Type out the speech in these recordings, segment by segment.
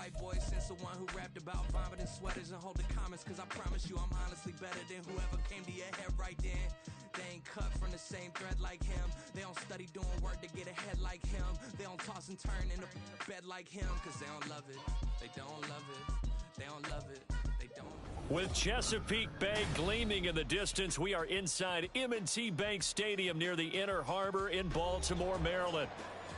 white boy since the one who rapped about vomiting sweaters and holding comments. Cause I promise you I'm honestly better than whoever came to your head right then. They ain't cut from the same thread like him. They don't study doing work to get ahead like him. They don't toss and turn in the bed like him. Cause they don't love it. They don't love it. They don't love it. They don't. With Chesapeake Bay gleaming in the distance, we are inside M&T Bank Stadium near the Inner Harbor in Baltimore, Maryland.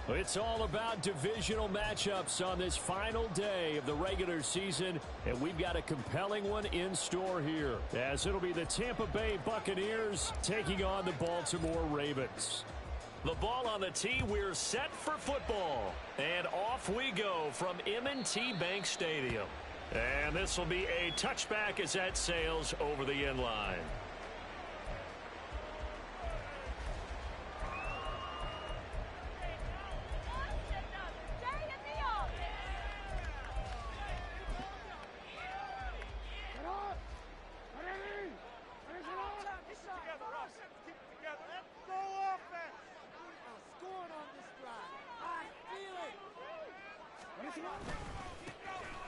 It's all about divisional matchups on this final day of the regular season, and we've got a compelling one in store here, as it'll be the Tampa Bay Buccaneers taking on the Baltimore Ravens. The ball on the tee, we're set for football, and off we go from M&T Bank Stadium. And this will be a touchback as that sails over the end line.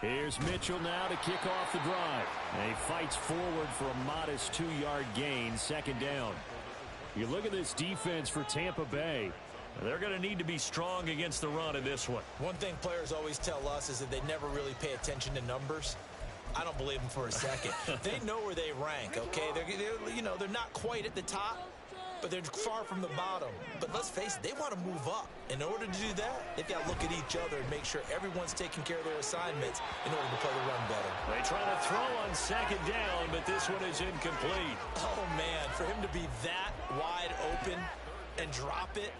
Here's Mitchell now to kick off the drive. And he fights forward for a modest 2-yard gain, second down. You look at this defense for Tampa Bay. They're going to need to be strong against the run in this one. One thing players always tell us is that they never really pay attention to numbers. I don't believe them for a second. They know where they rank, okay? They're not quite at the top, but they're far from the bottom. But let's face it, they want to move up. In order to do that, they've got to look at each other and make sure everyone's taking care of their assignments in order to play the run better. They try to throw on second down, but this one is incomplete. Oh, man, for him to be that wide open and drop it,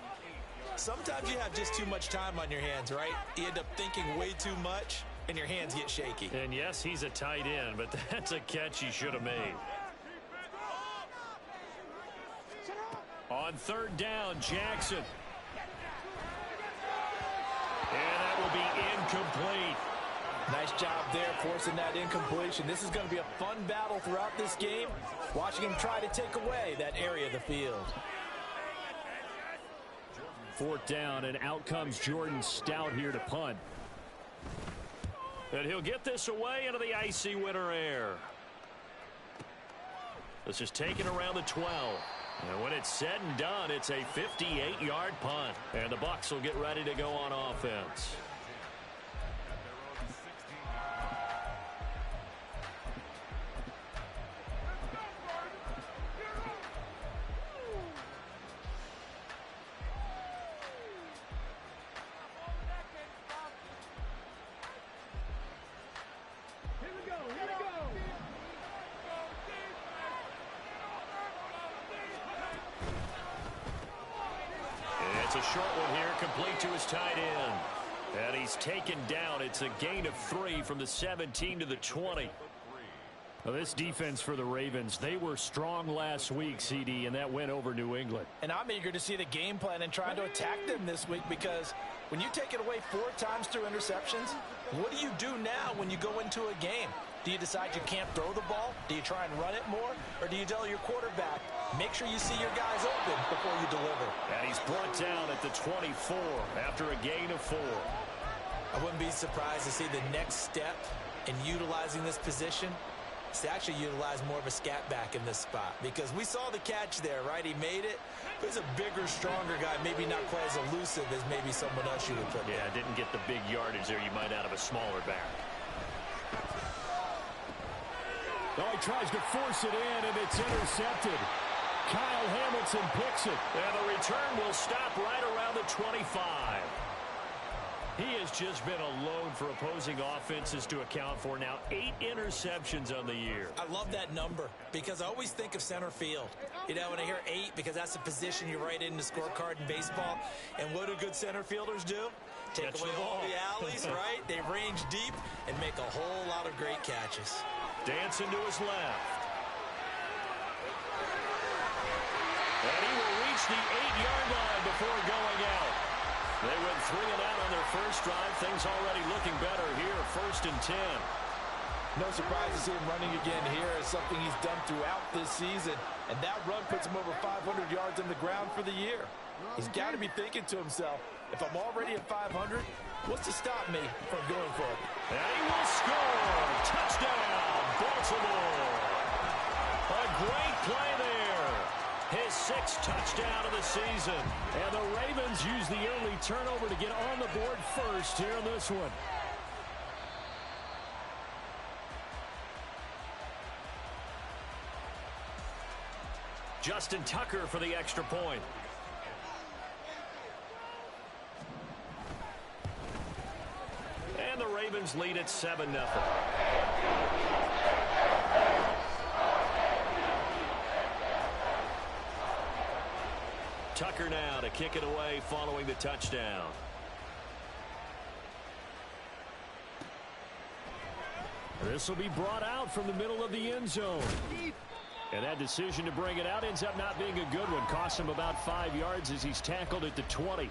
sometimes you have just too much time on your hands, right? You end up thinking way too much, and your hands get shaky. And, yes, he's a tight end, but that's a catch he should have made. On third down, Jackson. And that will be incomplete. Nice job there forcing that incompletion. This is going to be a fun battle throughout this game, watching him try to take away that area of the field. Fourth down, and out comes Jordan Stout here to punt. And he'll get this away into the icy winter air. This is taken around the 12. And when it's said and done, it's a 58-yard punt. And the Bucs will get ready to go on offense. It's a short one here, complete to his tight end. And he's taken down. It's a gain of 3 from the 17 to the 20. Well, this defense for the Ravens, they were strong last week, CD, and that went over New England. And I'm eager to see the game plan and try to attack them this week, because when you take it away 4 times through interceptions, what do you do now when you go into a game? Do you decide you can't throw the ball? Do you try and run it more? Or do you tell your quarterback, make sure you see your guys open before you deliver? And he's brought down at the 24 after a gain of 4. I wouldn't be surprised to see the next step in utilizing this position is to actually utilize more of a scat back in this spot, because we saw the catch there, right? He made it. But he's a bigger, stronger guy, maybe not quite as elusive as maybe someone else you would put. Yeah, didn't get the big yardage there you might out of a smaller back. Oh, he tries to force it in, and it's intercepted. Kyle Hamilton picks it. And the return will stop right around the 25. He has just been a load for opposing offenses to account for now. 8 interceptions on the year. I love that number, because I always think of center field. You know, when I hear 8, because that's the position you write in the scorecard in baseball. And what do good center fielders do? Take away all the alleys, right? They range deep and make a whole lot of great catches. Dancing to his left. And he will reach the 8-yard line before going out. They went 3 and out on their first drive. Things already looking better here. 1st and 10. No surprise to see him running again here. It's something he's done throughout this season. And that run puts him over 500 yards on the ground for the year. He's got to be thinking to himself, if I'm already at 500, what's to stop me from going for it? And he will score. Touchdown, Baltimore. A great play there. His 6th touchdown of the season. And the Ravens use the early turnover to get on the board first here in this one. Justin Tucker for the extra point. And the Ravens lead at 7-0. Tucker now to kick it away following the touchdown. This will be brought out from the middle of the end zone. And that decision to bring it out ends up not being a good one. Costs him about 5 yards as he's tackled at the 20.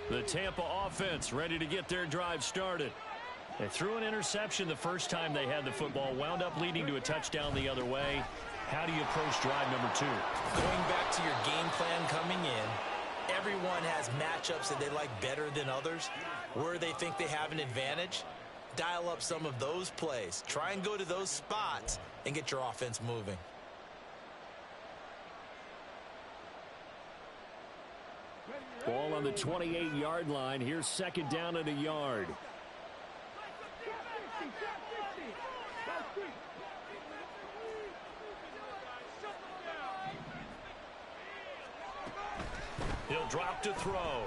The Tampa offense ready to get their drive started. They threw an interception the first time they had the football, wound up leading to a touchdown the other way. How do you approach drive number 2? Going back to your game plan coming in, everyone has matchups that they like better than others. Where they think they have an advantage, dial up some of those plays. Try and go to those spots and get your offense moving. Ball on the 28-yard line. Here's 2nd down and a yard. He'll drop to throw.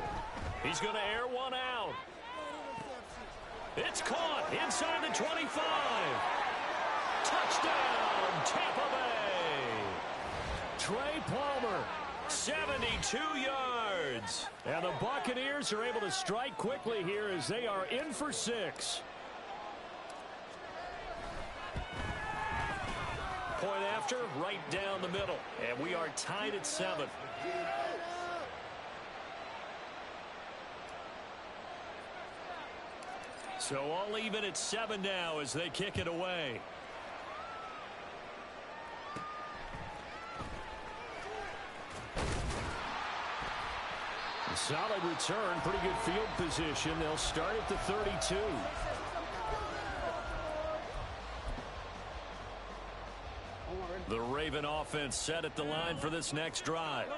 He's going to air one out. It's caught inside the 25. Touchdown, Tampa Bay. Trey Palmer, 72 yards. And the Buccaneers are able to strike quickly here as they are in for 6. Point after, right down the middle. And we are tied at 7. So all even at 7 now as they kick it away. A solid return, pretty good field position. They'll start at the 32. The Raven offense set at the line for this next drive.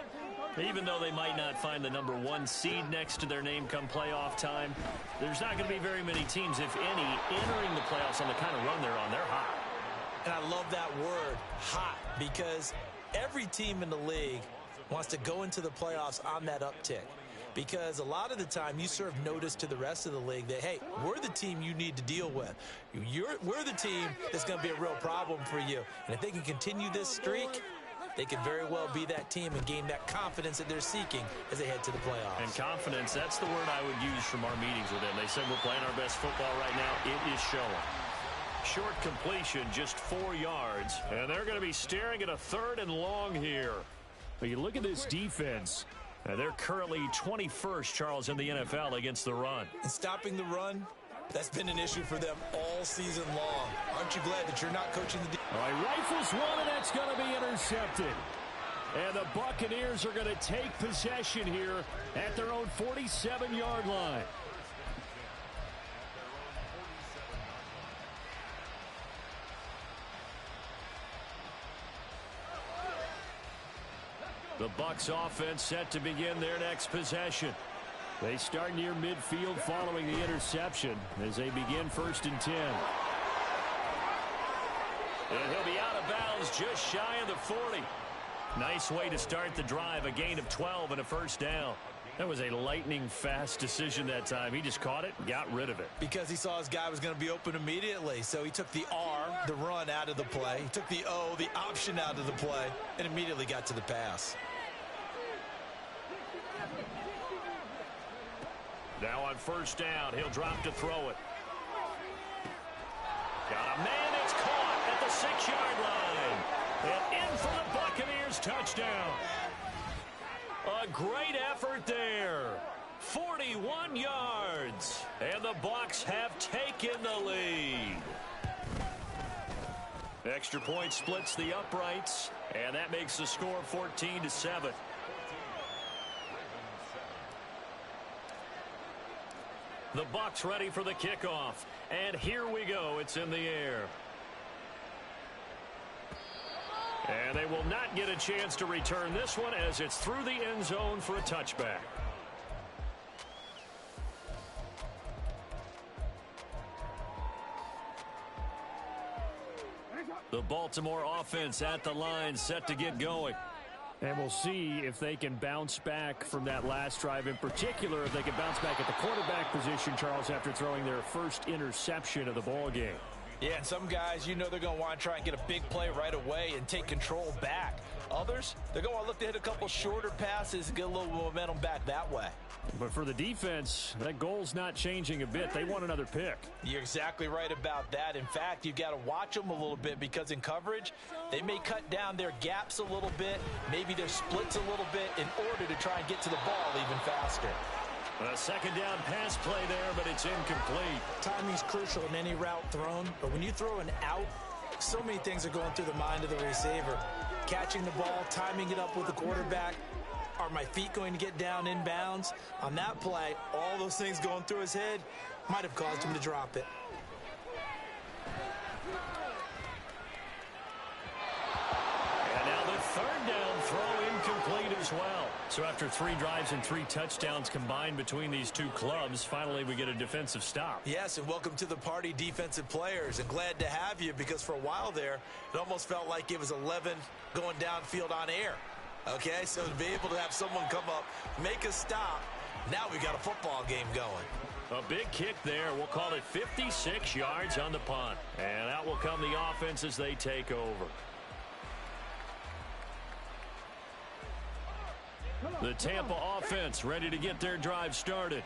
Even though they might not find the number 1 seed next to their name come playoff time, there's not going to be very many teams, if any, entering the playoffs on the kind of run they're on. They're hot. And I love that word, hot, because every team in the league wants to go into the playoffs on that uptick. Because a lot of the time you serve notice to the rest of the league that, hey, we're the team you need to deal with. We're the team that's going to be a real problem for you. And if they can continue this streak, they could very well be that team and gain that confidence that they're seeking as they head to the playoffs. And confidence, that's the word I would use from our meetings with them. They said we're playing our best football right now. It is showing. Short completion, just 4 yards. And they're going to be staring at a 3rd and long here. But you look at this defense. They're currently 21st, Charles, in the NFL against the run. And stopping the run, that's been an issue for them all season long. Aren't you glad that you're not coaching the defense? All right, rifles one, and that's going to be intercepted. And the Buccaneers are going to take possession here at their own 47-yard line. The Bucs offense set to begin their next possession. They start near midfield following the interception as they begin 1st and 10. And he'll be out of bounds just shy of the 40. Nice way to start the drive, a gain of 12 and a 1st down. That was a lightning-fast decision that time. He just caught it and got rid of it. Because he saw his guy was going to be open immediately. So he took the R, the run, out of the play. He took the O, the option, out of the play, and immediately got to the pass. Now on 1st down, he'll drop to throw it. Got a man, it's caught at the 6-yard line. And in for the Buccaneers touchdown. A great effort there. 41 yards. And the Bucs have taken the lead. Extra point splits the uprights, and that makes the score 14-7. The Bucs ready for the kickoff. And here we go. It's in the air. And they will not get a chance to return this one as it's through the end zone for a touchback. The Baltimore offense at the line, set to get going. And we'll see if they can bounce back from that last drive. In particular, if they can bounce back at the quarterback position, Charles, after throwing their first interception of the ball game. Yeah, and some guys, you know they're going to want to try and get a big play right away and take control back. Others, they're going to look to hit a couple shorter passes and get a little momentum back that way. But for the defense, that goal's not changing a bit. They want another pick. You're exactly right about that. In fact, you've got to watch them a little bit because in coverage, they may cut down their gaps a little bit, maybe their splits a little bit in order to try and get to the ball even faster. A second down pass play there, but it's incomplete. Timing's crucial in any route thrown, but when you throw an out, so many things are going through the mind of the receiver. Catching the ball, timing it up with the quarterback. Are my feet going to get down in bounds? On that play, all those things going through his head might have caused him to drop it. And now the third down throw incomplete as well. So after 3 drives and 3 touchdowns combined between these two clubs, finally we get a defensive stop. Yes, and welcome to the party, defensive players. And glad to have you because for a while there, it almost felt like it was 11 going downfield on air. Okay, so to be able to have someone come up, make a stop, now we got a football game going. A big kick there. We'll call it 56 yards on the punt. And out will come the offense as they take over. The Tampa offense ready to get their drive started.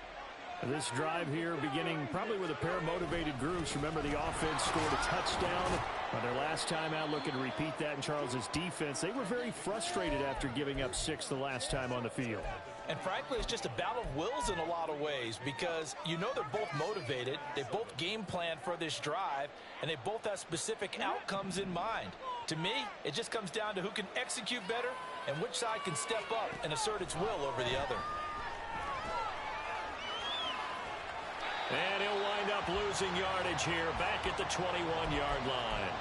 This drive here beginning probably with a pair of motivated groups. Remember, the offense scored a touchdown on their last time out. Looking to repeat that in Charles's defense. They were very frustrated after giving up 6 the last time on the field. And frankly, it's just a battle of wills in a lot of ways because you know they're both motivated. They both game plan for this drive, and they both have specific outcomes in mind. To me, it just comes down to who can execute better and which side can step up and assert its will over the other. And he'll wind up losing yardage here back at the 21-yard line.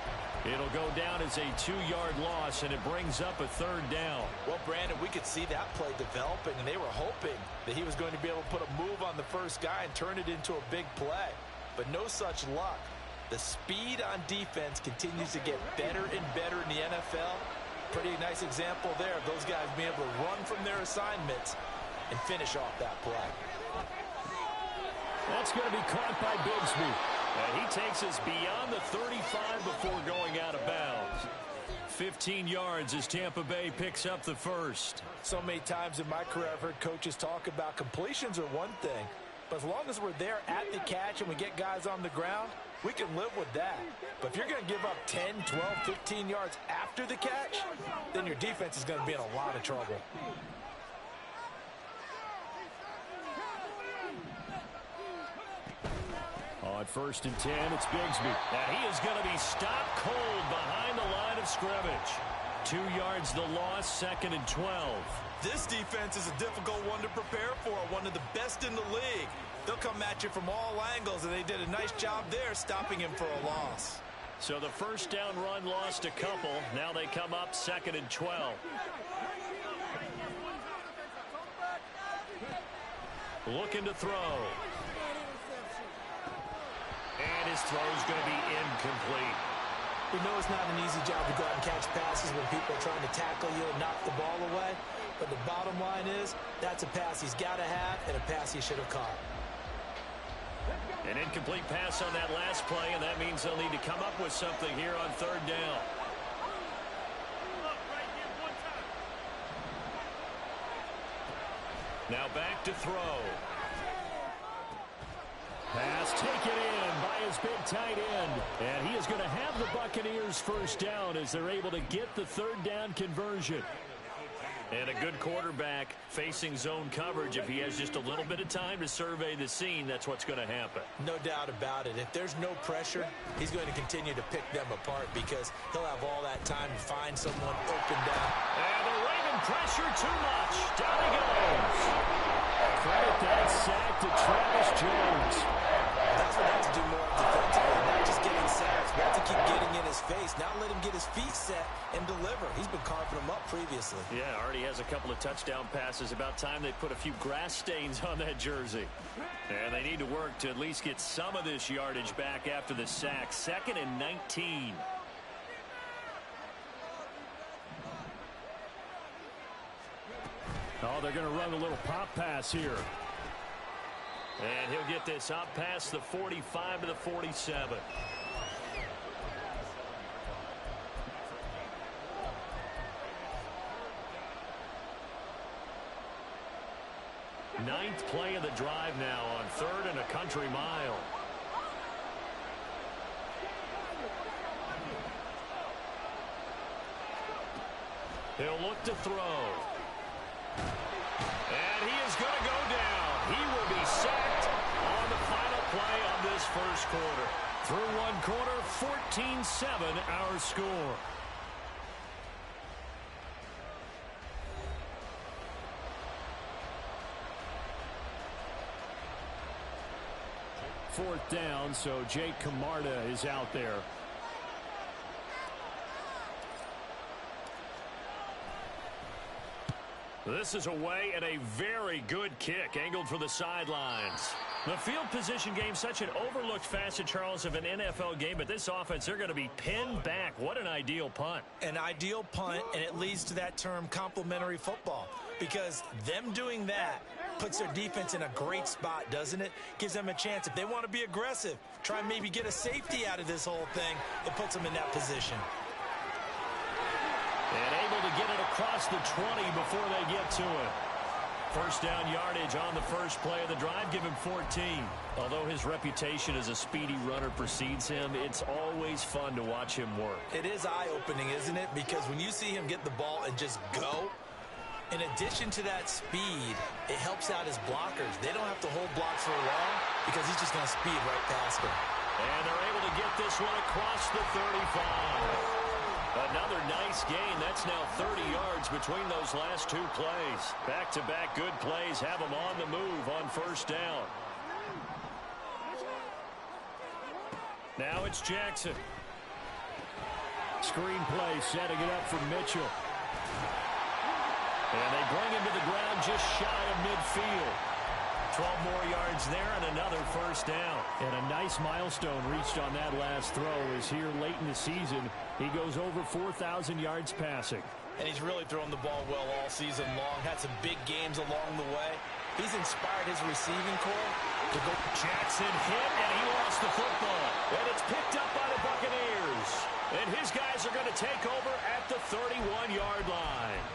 It'll go down as a 2-yard loss, and it brings up a 3rd down. Well, Brandon, we could see that play developing, and they were hoping that he was going to be able to put a move on the first guy and turn it into a big play. But no such luck. The speed on defense continues to get better and better in the NFL. Pretty nice example there of those guys being able to run from their assignments and finish off that play. That's going to be caught by Bigsby. And he takes us beyond the 35 before going out of bounds. 15 yards as Tampa Bay picks up the first. So many times in my career I've heard coaches talk about completions are one thing, but as long as we're there at the catch and we get guys on the ground, we can live with that. But if you're going to give up 10, 12, 15 yards after the catch, then your defense is going to be in a lot of trouble. On 1st and 10, it's Bigsby. And he is going to be stopped cold behind the line of scrimmage. 2 yards the loss, 2nd and 12. This defense is a difficult one to prepare for, one of the best in the league. They'll come at you from all angles, and they did a nice job there stopping him for a loss. So the first down run lost a couple. Now they come up 2nd and 12. Looking to throw. And his throw is going to be incomplete. We know it's not an easy job to go out and catch passes when people are trying to tackle you and knock the ball away. But the bottom line is, that's a pass he's got to have and a pass he should have caught. An incomplete pass on that last play, and that means they'll need to come up with something here on 3rd down. Now back to throw. Pass taken in by his big tight end. And he is going to have the Buccaneers first down as they're able to get the 3rd down conversion. And a good quarterback facing zone coverage. If he has just a little bit of time to survey the scene, that's what's going to happen. No doubt about it. If there's no pressure, he's going to continue to pick them apart because he'll have all that time to find someone open down. And the Raven pressure too much. Down he goes. Credit that sack to Travis Jones. That's what they have to do more defensively, not just getting sacks, but to keep getting in his face. Now let him get his feet set and deliver. He's been carving them up previously. Yeah, already has a couple of touchdown passes. About time they put a few grass stains on that jersey. And they need to work to at least get some of this yardage back after the sack. 2nd and 19. Oh, they're going to run a little pop pass here. And he'll get this up past the 45 to the 47. Ninth play of the drive now on 3rd and a country mile. He'll look to throw. And he is going to go down. He will be sacked on the final play of this first quarter. Through one quarter, 14-7 our score. Fourth down, so Jake Camarda is out there. This is away and a very good kick angled for the sidelines. The field position game, such an overlooked facet, Charles, of an NFL game, but this offense, they're going to be pinned back. What an ideal punt. An ideal punt, and it leads to that term complementary football, because them doing that puts their defense in a great spot, doesn't it? Gives them a chance. If they want to be aggressive, try and maybe get a safety out of this whole thing, it puts them in that position. And able to get it across the 20 before they get to it. First down yardage on the first play of the drive, give him 14. Although his reputation as a speedy runner precedes him, it's always fun to watch him work. It is eye-opening, isn't it? Because when you see him get the ball and just go, in addition to that speed, it helps out his blockers. They don't have to hold blocks for long because he's just going to speed right past them. And they're able to get this one across the 35. Another nice gain. That's now 30 yards between those last two plays. Back-to-back good plays have them on the move on first down. Now it's Jackson. Screen play, setting it up for Mitchell. And they bring him to the ground just shy of midfield. 12 more yards there and another first down. And a nice milestone reached on that last throw is here late in the season. He goes over 4,000 yards passing. And he's really thrown the ball well all season long. Had some big games along the way. He's inspired his receiving corps to go. Jackson hit, and he lost the football. And it's picked up by the Buccaneers. And his guys are going to take over at the 31-yard line.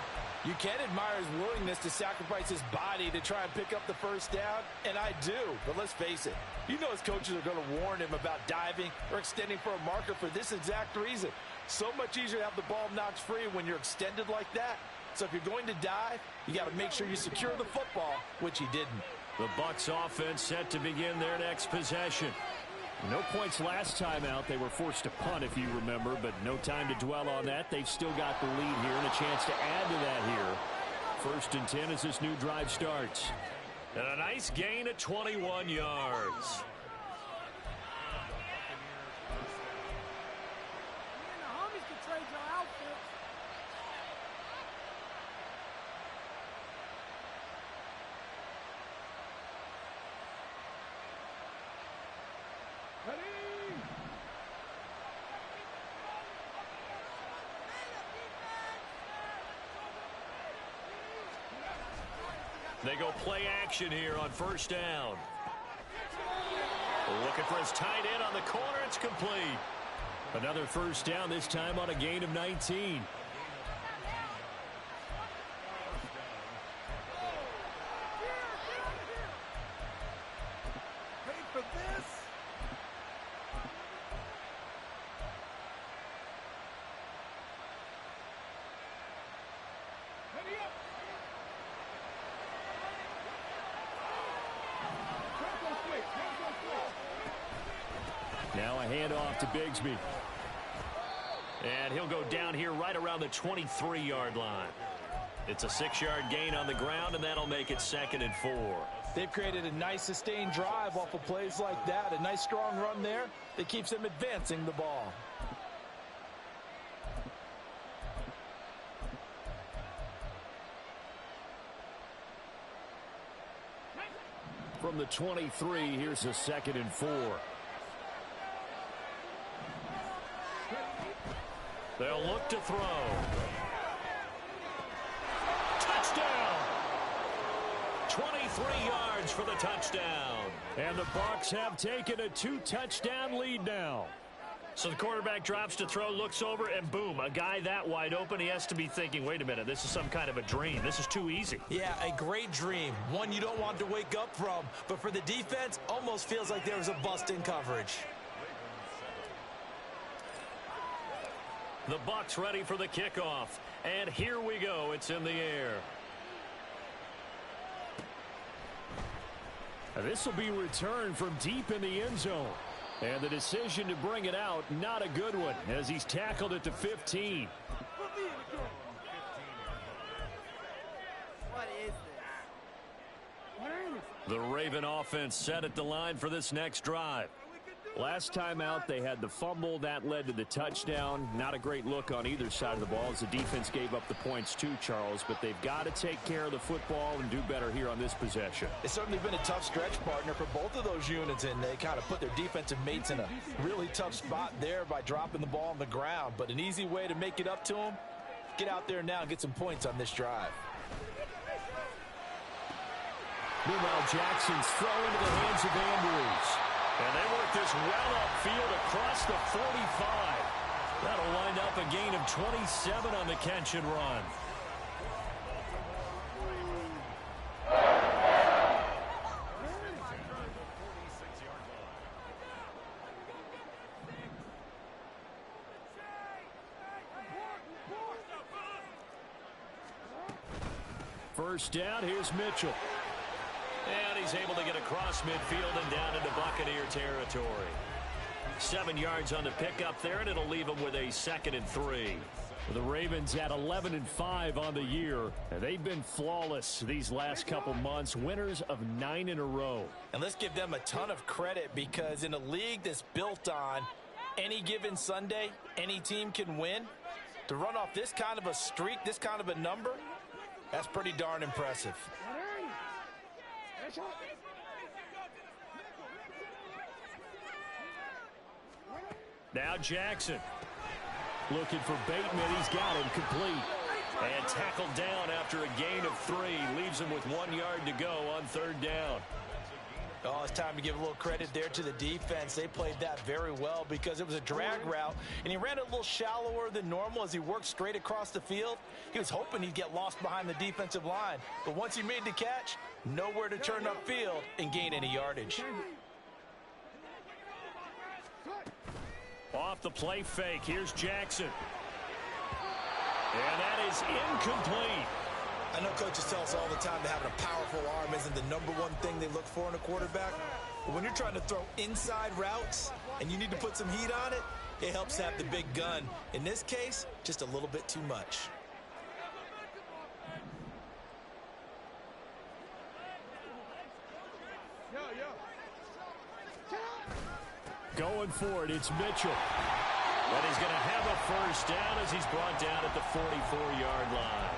You can admire his willingness to sacrifice his body to try and pick up the first down, and I do. But let's face it, you know his coaches are going to warn him about diving or extending for a marker for this exact reason. So much easier to have the ball knocked free when you're extended like that. So if you're going to dive, you got to make sure you secure the football, which he didn't. The Bucs offense set to begin their next possession. No points last time out. They were forced to punt, if you remember, but no time to dwell on that. They've still got the lead here and a chance to add to that here. First and 10 as this new drive starts. And a nice gain of 21 yards. They go play action here on first down. Looking for his tight end on the corner. It's complete. Another first down, this time on a gain of 19. Now a handoff to Bigsby. And he'll go down here right around the 23-yard line. It's a 6-yard gain on the ground, and that'll make it 2nd and 4. They've created a nice sustained drive off of plays like that. A nice strong run there that keeps them advancing the ball. From the 23, here's a 2nd and 4. They'll look to throw. Touchdown! 23 yards for the touchdown. And the Bucs have taken a 2-touchdown lead now. So the quarterback drops to throw, looks over, and boom, a guy that wide open, he has to be thinking, wait a minute, this is some kind of a dream. This is too easy. Yeah, a great dream. One you don't want to wake up from. But for the defense, almost feels like there was a bust in coverage. The Bucs ready for the kickoff. And here we go. It's in the air. This will be returned from deep in the end zone. And the decision to bring it out, not a good one, as he's tackled at the 15. What is this? The Raven offense set at the line for this next drive. Last time out, they had the fumble. That led to the touchdown. Not a great look on either side of the ball as the defense gave up the points too, Charles. But they've got to take care of the football and do better here on this possession. It's certainly been a tough stretch, partner, for both of those units, and they kind of put their defensive mates in a really tough spot there by dropping the ball on the ground. But an easy way to make it up to them, get out there now and get some points on this drive. Meanwhile, Jackson's throw into the hands of Andrews. And they work this well upfield across the 45. That'll wind up a gain of 27 on the catch and run. First down, here's Mitchell. And he's able to get across midfield and down into Buccaneer territory. 7 yards on the pickup there, and it'll leave him with a 2nd and 3. The Ravens at 11-5 on the year, and they've been flawless these last couple months, winners of 9 in a row. And let's give them a ton of credit, because in a league that's built on any given Sunday, any team can win. To run off this kind of a streak, this kind of a number, that's pretty darn impressive. Now Jackson looking for Bateman. He's got him complete. And tackled down after a gain of 3. Leaves him with 1 yard to go on 3rd down. Oh, it's time to give a little credit there to the defense. They played that very well because it was a drag route, and he ran a little shallower than normal as he worked straight across the field. He was hoping he'd get lost behind the defensive line, but once he made the catch, nowhere to turn upfield and gain any yardage. Off the play fake, here's Jackson. And that is incomplete. I know coaches tell us all the time that having a powerful arm isn't the #1 thing they look for in a quarterback. But when you're trying to throw inside routes and you need to put some heat on it, it helps have the big gun. In this case, just a little bit too much. Going for it, it's Mitchell. But he's going to have a first down as he's brought down at the 44-yard line.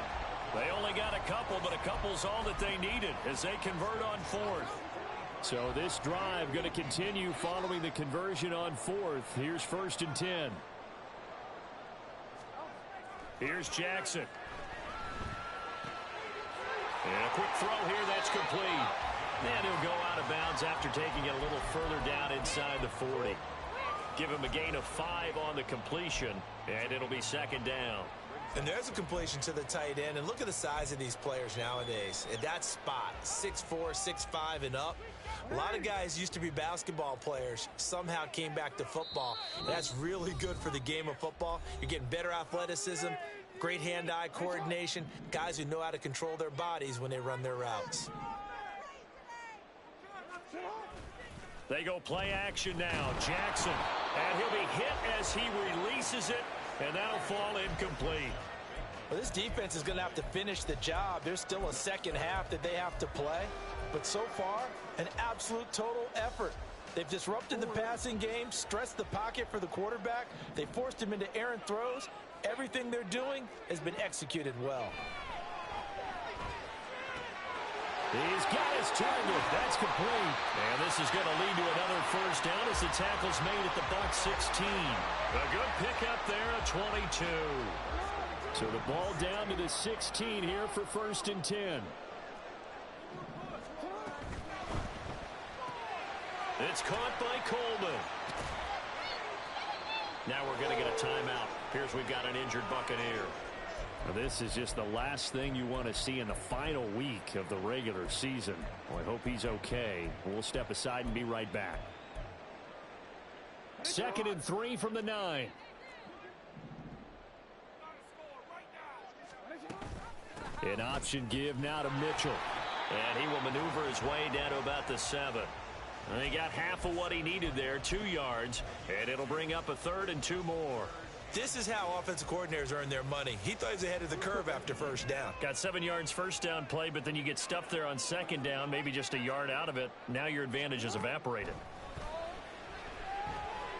They only got a couple, but a couple's all that they needed as they convert on 4th. So this drive going to continue following the conversion on 4th. Here's 1st and 10. Here's Jackson. And a quick throw here, that's complete. And he'll go out of bounds after taking it a little further down inside the 40. Give him a gain of 5 on the completion, and it'll be 2nd down. And there's a completion to the tight end. And look at the size of these players nowadays. At that spot, 6'4", 6'5", and up. A lot of guys used to be basketball players, somehow came back to football. And that's really good for the game of football. You're getting better athleticism, great hand-eye coordination, guys who know how to control their bodies when they run their routes. They go play action now. Jackson. And he'll be hit as he releases it, and that'll fall incomplete. Well, this defense is going to have to finish the job. There's still a second half that they have to play. But so far, an absolute total effort. They've disrupted the passing game, stressed the pocket for the quarterback. They forced him into errant throws. Everything they're doing has been executed well. He's got his target. That's complete. And this is going to lead to another first down as the tackle's made at the Bucs 16. A good pickup there at 22. So the ball down to the 16 here for 1st and 10. It's caught by Coleman. Now we're going to get a timeout. Here's we've got an injured Buccaneer. Now this is just the last thing you want to see in the final week of the regular season. Well, I hope he's okay. We'll step aside and be right back. 2nd and 3 from the 9. An option give now to Mitchell. And he will maneuver his way down to about the 7. And he got half of what he needed there, 2 yards. And it'll bring up a 3rd and 2 more. This is how offensive coordinators earn their money. He thought he was ahead of the curve after first down. Got 7 yards first down play, but then you get stuffed there on 2nd down, maybe just a yard out of it. Now your advantage is evaporated.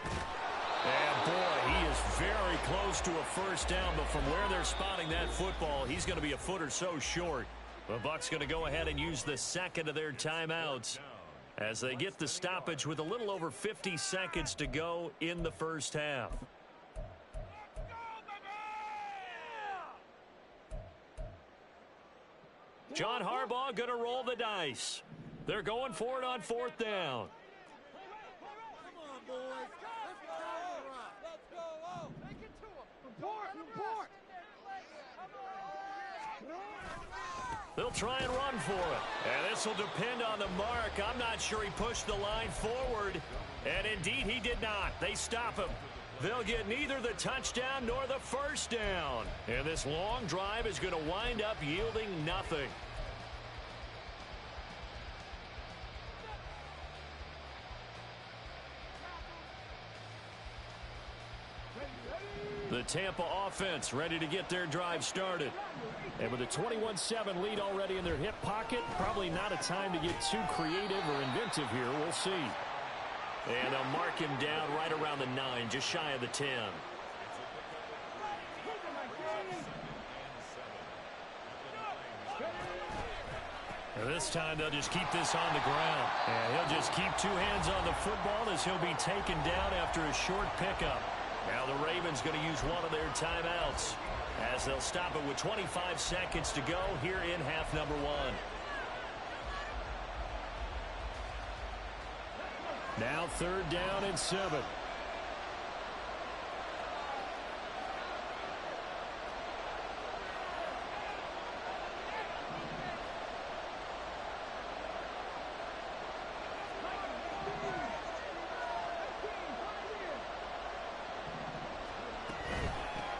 And boy, he is very close to a first down, but from where they're spotting that football, he's going to be a foot or so short. The Bucs going to go ahead and use the second of their timeouts as they get the stoppage with a little over 50 seconds to go in the first half. John Harbaugh going to roll the dice. They're going for it on 4th down. They'll try and run for it. And this will depend on the mark. I'm not sure he pushed the line forward. And indeed he did not. They stop him. They'll get neither the touchdown nor the first down. And this long drive is going to wind up yielding nothing. The Tampa offense ready to get their drive started. And with a 21-7 lead already in their hip pocket, probably not a time to get too creative or inventive here. We'll see. And they'll mark him down right around the 9, just shy of the 10. And this time they'll just keep this on the ground. And he'll just keep 2 hands on the football as he'll be taken down after a short pickup. Now the Ravens going to use one of their timeouts as they'll stop it with 25 seconds to go here in half number 1. Now 3rd down and 7.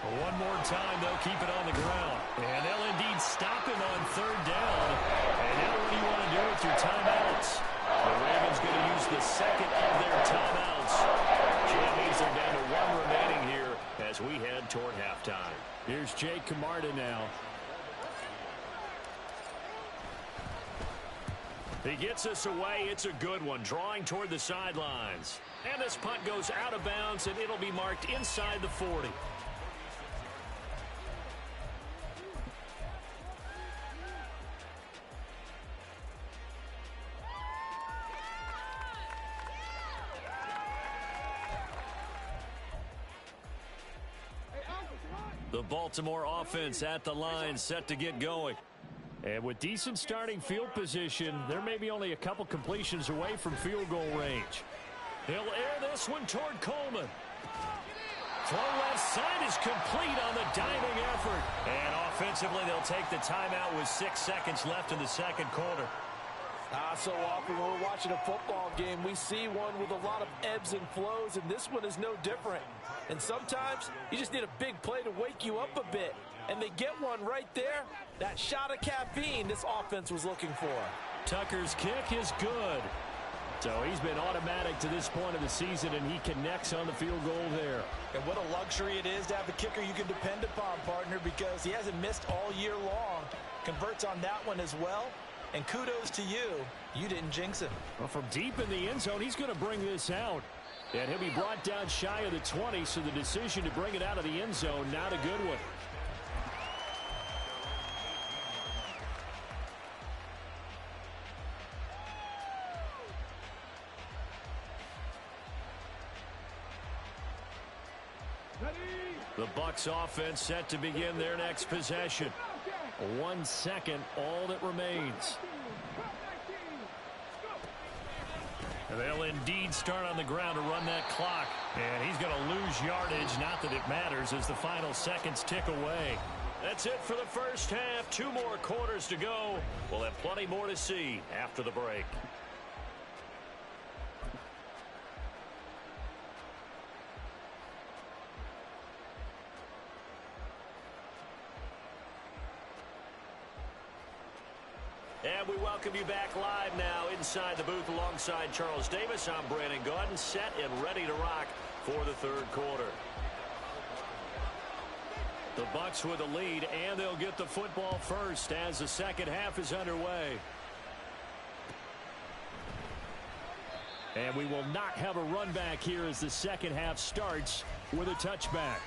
One more time, they'll keep it on the ground. And they'll indeed stop him on 3rd down. And now what do you want to do with your timeouts? The Ravens going to use the second of their timeouts. That means they're down to 1 remaining here as we head toward halftime. Here's Jake Camarda now. He gets us away. It's a good one, drawing toward the sidelines. And this punt goes out of bounds, and it'll be marked inside the 40. The Baltimore offense at the line, set to get going. And with decent starting field position, there may be only a couple completions away from field goal range. He'll air this one toward Coleman. Throw left side is complete on the diving effort. And offensively, they'll take the timeout with 6 seconds left in the second quarter. So often when we're watching a football game, we see one with a lot of ebbs and flows, and this one is no different. And sometimes you just need a big play to wake you up a bit. And they get one right there. That shot of caffeine this offense was looking for. Tucker's kick is good. So he's been automatic to this point of the season, and he connects on the field goal there. And what a luxury it is to have a kicker you can depend upon, partner, because he hasn't missed all year long. Converts on that one as well. And kudos to you. You didn't jinx him. Well, from deep in the end zone, he's going to bring this out. And he'll be brought down shy of the 20, so the decision to bring it out of the end zone, not a good one. The Bucs offense set to begin their next possession. 1 second, all that remains. They'll indeed start on the ground to run that clock. And he's going to lose yardage, not that it matters, as the final seconds tick away. That's it for the first half. 2 more quarters to go. We'll have plenty more to see after the break. And we welcome you back live now inside the booth alongside Charles Davis. I'm Brandon Gaudin, set and ready to rock for the third quarter. The Bucs with a lead, and they'll get the football first as the second half is underway. And we will not have a run back here as the second half starts with a touchback.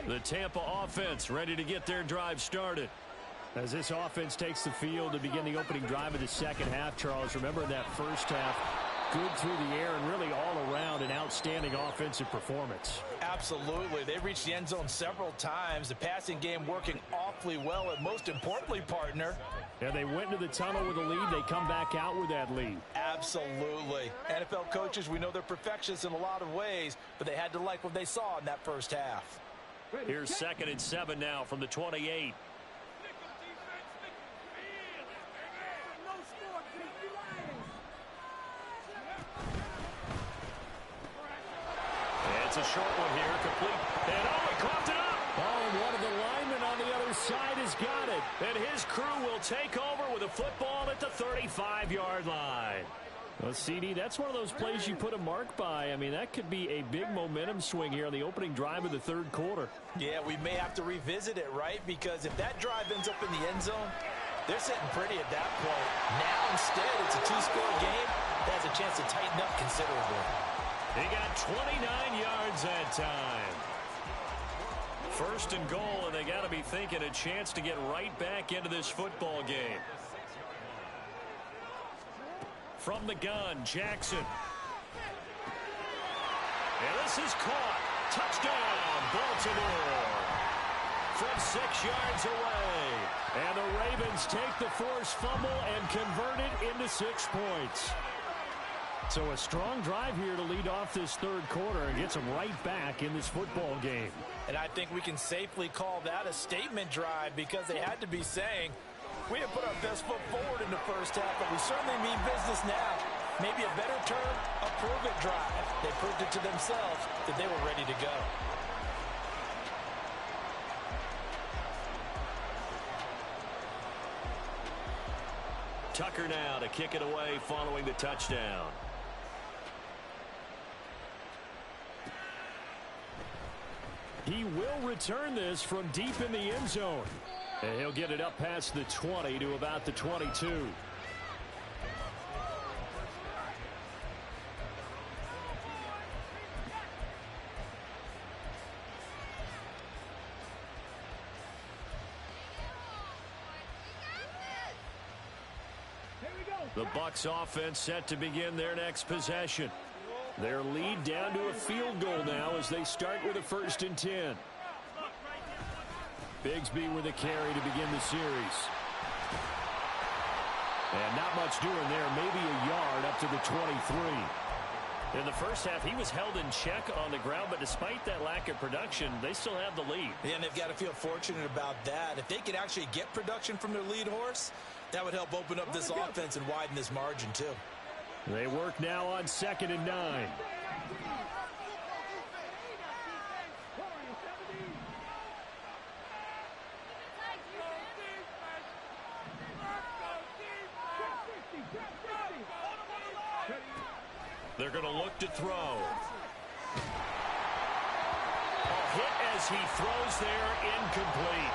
The Tampa offense ready to get their drive started. As this offense takes the field to begin the opening drive of the second half, Charles, remember in that first half, good through the air and really all around an outstanding offensive performance. Absolutely. They reached the end zone several times. The passing game working awfully well, and most importantly, partner. And they went into the tunnel with a lead. They come back out with that lead. Absolutely. NFL coaches, we know they're perfectionists in a lot of ways, but they had to like what they saw in that first half. Here's 2nd and 7 now from the 28. It's a short one here, complete. And he coughed it up. Oh, and one of the linemen on the other side has got it. And his crew will take over with a football at the 35-yard line. Well, CD, that's one of those plays you put a mark by. I mean, that could be a big momentum swing here on the opening drive of the third quarter. Yeah, we may have to revisit it, right? Because if that drive ends up in the end zone, they're sitting pretty at that point. Now, instead, it's a 2-score game. That has a chance to tighten up considerably. He got 29 yards that time. 1st and goal, and they got to be thinking a chance to get right back into this football game. From the gun, Jackson. And this is caught. Touchdown, Baltimore. From 6 yards away. And the Ravens take the forced fumble and convert it into 6 points. So a strong drive here to lead off this third quarter and gets them right back in this football game. And I think we can safely call that a statement drive because they had to be saying, we didn't put our best foot forward in the first half, but we certainly mean business now. Maybe a better term, a prove-it drive. They proved it to themselves that they were ready to go. Tucker now to kick it away following the touchdown. He will return this from deep in the end zone. And he'll get it up past the 20 to about the 22. The Bucs offense set to begin their next possession. Their lead down to a field goal now as they start with a 1st and 10. Bigsby with a carry to begin the series. And not much doing there, maybe a yard up to the 23. In the first half, he was held in check on the ground, but despite that lack of production, they still have the lead. Yeah, and they've got to feel fortunate about that. If they could actually get production from their lead horse, That would help open up this offense and widen this margin, too. They work now on 2nd and 9. They're going to look to throw. A hit as he throws there, incomplete.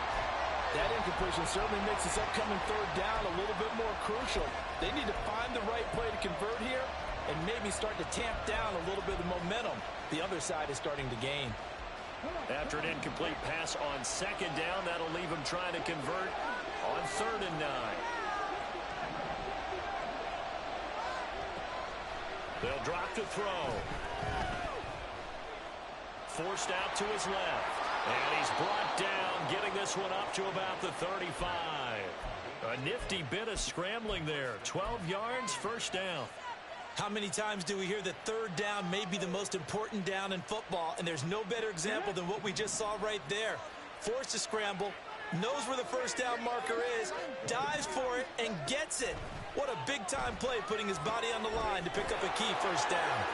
That incompletion certainly makes this upcoming 3rd down a little bit more crucial. They need to find the right play to convert here and maybe start to tamp down a little bit of momentum the other side is starting to gain. After an incomplete pass on 2nd down, that'll leave him trying to convert on 3rd and 9. They'll drop to throw. Forced out to his left. And he's brought down, getting this one up to about the 35. A nifty bit of scrambling there. 12 yards, 1st down. How many times do we hear that 3rd down may be the most important down in football, and there's no better example than what we just saw right there. Forced to scramble, knows where the 1st down marker is, dives for it, and gets it. What a big-time play, putting his body on the line to pick up a key 1st down.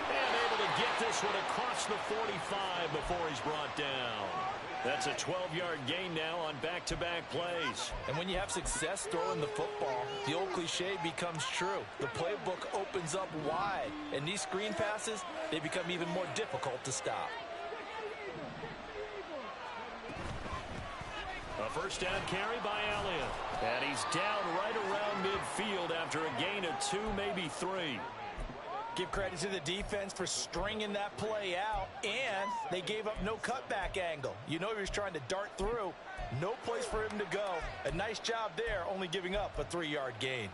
And able to get this one across the 45 before he's brought down. That's a 12-yard gain now on back-to-back plays. And when you have success throwing the football, the old cliche becomes true. The playbook opens up wide, and these screen passes, they become even more difficult to stop. A 1st down carry by Elliott. And he's down right around midfield after a gain of 2, maybe 3. Give credit to the defense for stringing that play out, and they gave up no cutback angle. You know he was trying to dart through. No place for him to go. A nice job there, only giving up a 3-yard gain.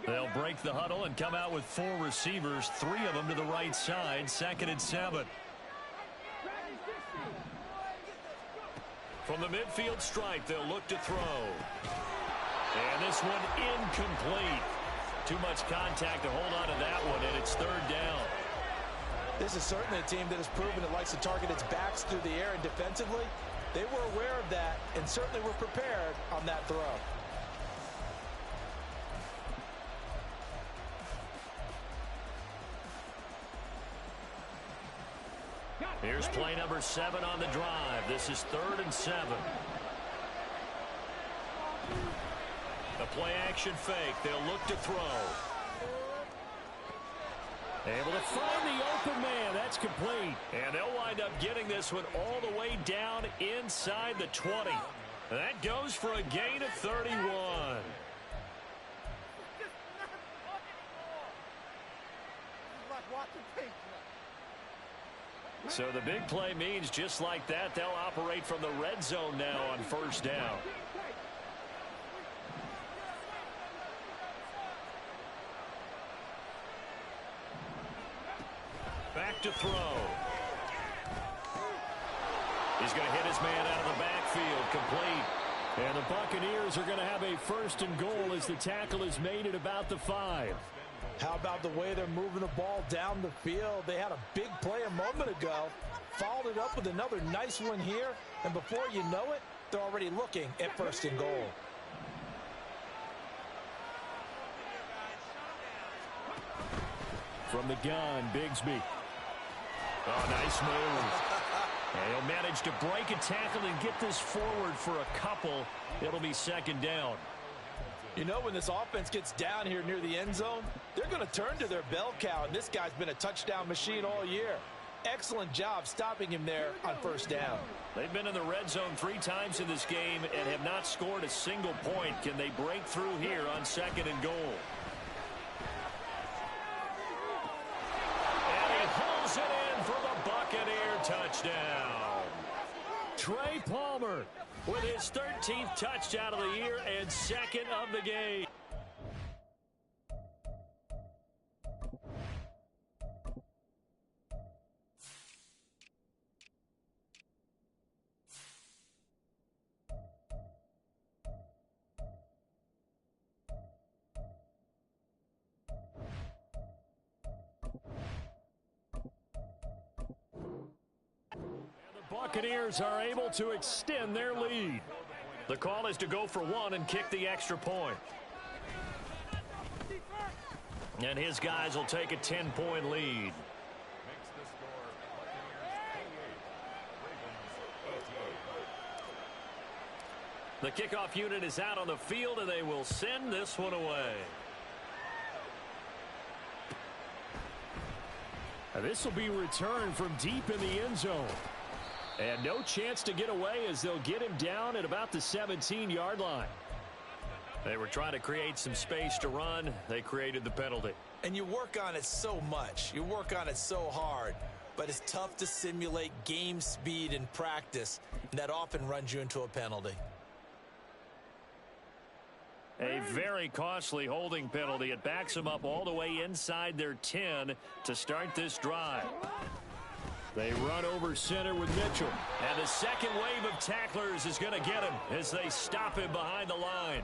They'll break the huddle and come out with 4 receivers, 3 of them to the right side, 2nd and 7. From the midfield stripe, they'll look to throw. And this one incomplete. Too much contact to hold on to that one, and it's 3rd down. This is certainly a team that has proven it likes to target its backs through the air, and defensively, they were aware of that and certainly were prepared on that throw. Here's play number 7 on the drive. This is 3rd and 7. A play-action fake. They'll look to throw. Able to find the open man. That's complete. And they'll wind up getting this one all the way down inside the 20. That goes for a gain of 31. So the big play means just like that, they'll operate from the red zone now on 1st down. Back to throw. He's going to hit his man out of the backfield, complete. And the Buccaneers are going to have a 1st and goal as the tackle is made at about the 5. How about the way they're moving the ball down the field? They had a big play a moment ago, followed it up with another nice one here, and before you know it, they're already looking at 1st and goal. From the gun, Bigsby. Oh, nice move. And he'll manage to break a tackle and get this forward for a couple. It'll be 2nd down. You know, when this offense gets down here near the end zone, they're going to turn to their bell cow, and this guy's been a touchdown machine all year. Excellent job stopping him there on 1st down. They've been in the red zone 3 times in this game and have not scored a single point. Can they break through here on 2nd and goal? And he pulls it in for the Buccaneer touchdown. Trey Palmer with his 13th touchdown of the year and 2nd of the game. Buccaneers are able to extend their lead. The call is to go for one and kick the extra point. And his guys will take a 10-point lead. The kickoff unit is out on the field, and they will send this one away. This will be returned from deep in the end zone. And no chance to get away as they'll get him down at about the 17-yard line. They were trying to create some space to run. They created the penalty. And you work on it so much. You work on it so hard. But it's tough to simulate game speed in practice. And that often runs you into a penalty. A very costly holding penalty. It backs them up all the way inside their 10 to start this drive. They run over center with Mitchell. And the second wave of tacklers is going to get him as they stop him behind the line.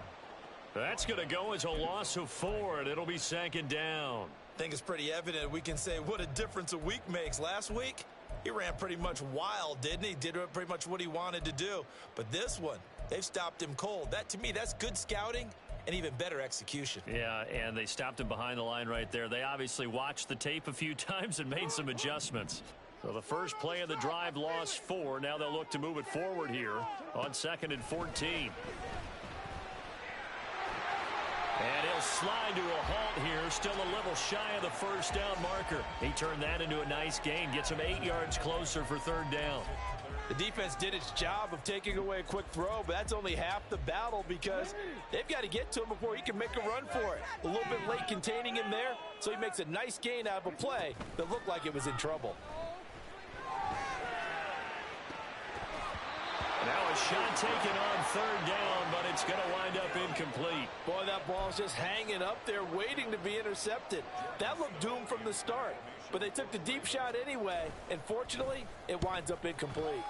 That's going to go as a loss of 4, and it'll be second down. I think it's pretty evident. We can say what a difference a week makes. Last week, he ran pretty much wild, didn't he? Did pretty much what he wanted to do. But this one, they've stopped him cold. That, to me, that's good scouting and even better execution. Yeah, and they stopped him behind the line right there. They obviously watched the tape a few times and made some adjustments. So the first play of the drive lost 4. Now they'll look to move it forward here on 2nd and 14. And he'll slide to a halt here, still a little shy of the first down marker. He turned that into a nice gain, gets him 8 yards closer for 3rd down. The defense did its job of taking away a quick throw, but that's only half the battle because they've got to get to him before he can make a run for it. A little bit late containing him there, so he makes a nice gain out of a play that looked like it was in trouble. Now a shot taken on 3rd down, but it's going to wind up incomplete. Boy, that ball's just hanging up there waiting to be intercepted. That looked doomed from the start, but they took the deep shot anyway, and fortunately, it winds up incomplete.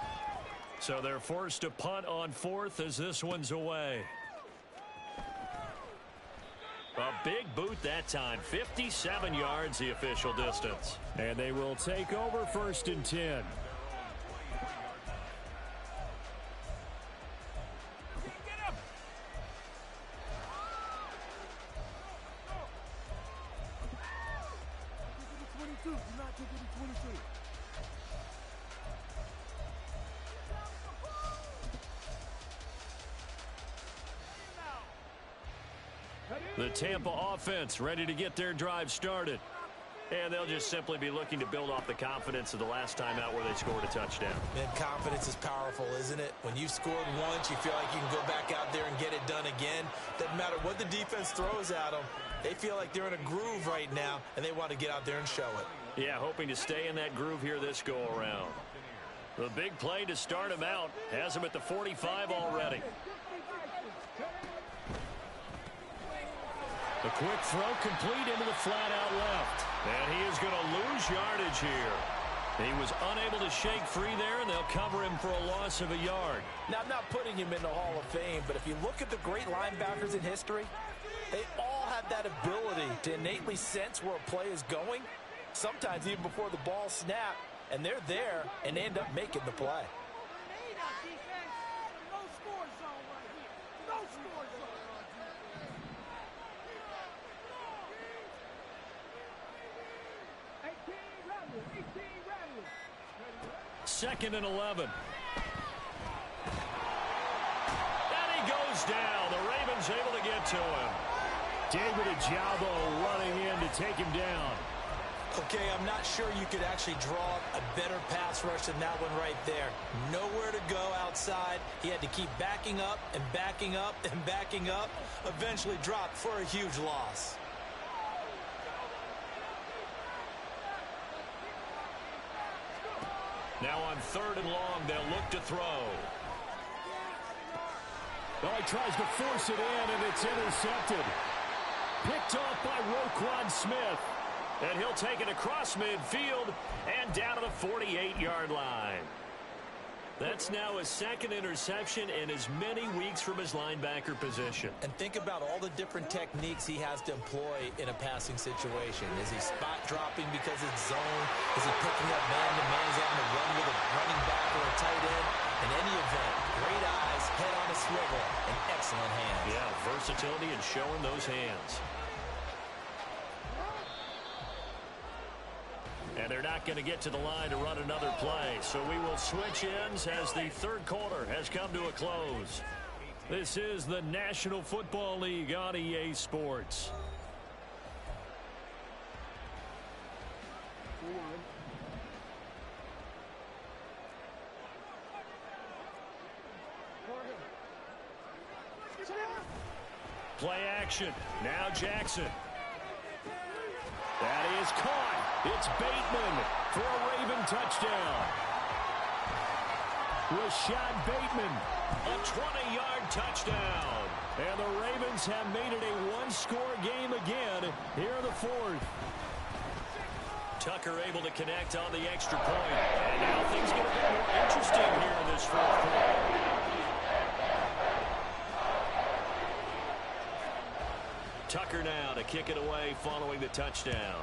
So they're forced to punt on 4th as this one's away. A big boot that time, 57 yards the official distance. And they will take over 1st and 10. The Tampa offense ready to get their drive started. And they'll just simply be looking to build off the confidence of the last time out where they scored a touchdown. Man, confidence is powerful, isn't it? When you've scored once, you feel like you can go back out there and get it done again. Doesn't matter what the defense throws at them. They feel like they're in a groove right now, and they want to get out there and show it. Yeah, hoping to stay in that groove here this go-around. The big play to start him out has him at the 45 already. The quick throw complete into the flat out left. And he is going to lose yardage here. He was unable to shake free there, and they'll cover him for a loss of a yard. Now, I'm not putting him in the Hall of Fame, but if you look at the great linebackers in history, they all have that ability to innately sense where a play is going, sometimes even before the ball snaps, and they're there and end up making the play. Second and 11. And he goes down. The Ravens able to get to him. David Ojabo running in to take him down. Okay, I'm not sure you could actually draw a better pass rush than that one right there. Nowhere to go outside. He had to keep backing up and backing up and backing up. Eventually dropped for a huge loss. Now on 3rd and long, they'll look to throw. Oh, he tries to force it in, and it's intercepted. Picked off by Roquan Smith. And he'll take it across midfield and down to the 48-yard line. That's now his 2nd interception in as many weeks from his linebacker position. And think about all the different techniques he has to employ in a passing situation. Is he spot dropping because it's zone? Is he picking up man-to-man? Is he on the run with a running back or a tight end? In any event, great eyes, head on a swivel, and excellent hands. Yeah, versatility and showing those hands. And they're not going to get to the line to run another play. So we will switch ends as the third quarter has come to a close. This is the National Football League on EA Sports. Play action. Now Jackson. That is caught. It's Bateman for a Raven touchdown. Rashad Bateman, a 20-yard touchdown. And the Ravens have made it a one-score game again here in the fourth. Tucker able to connect on the extra point. And now things get a bit more interesting here in this fourth quarter. Tucker now to kick it away following the touchdown.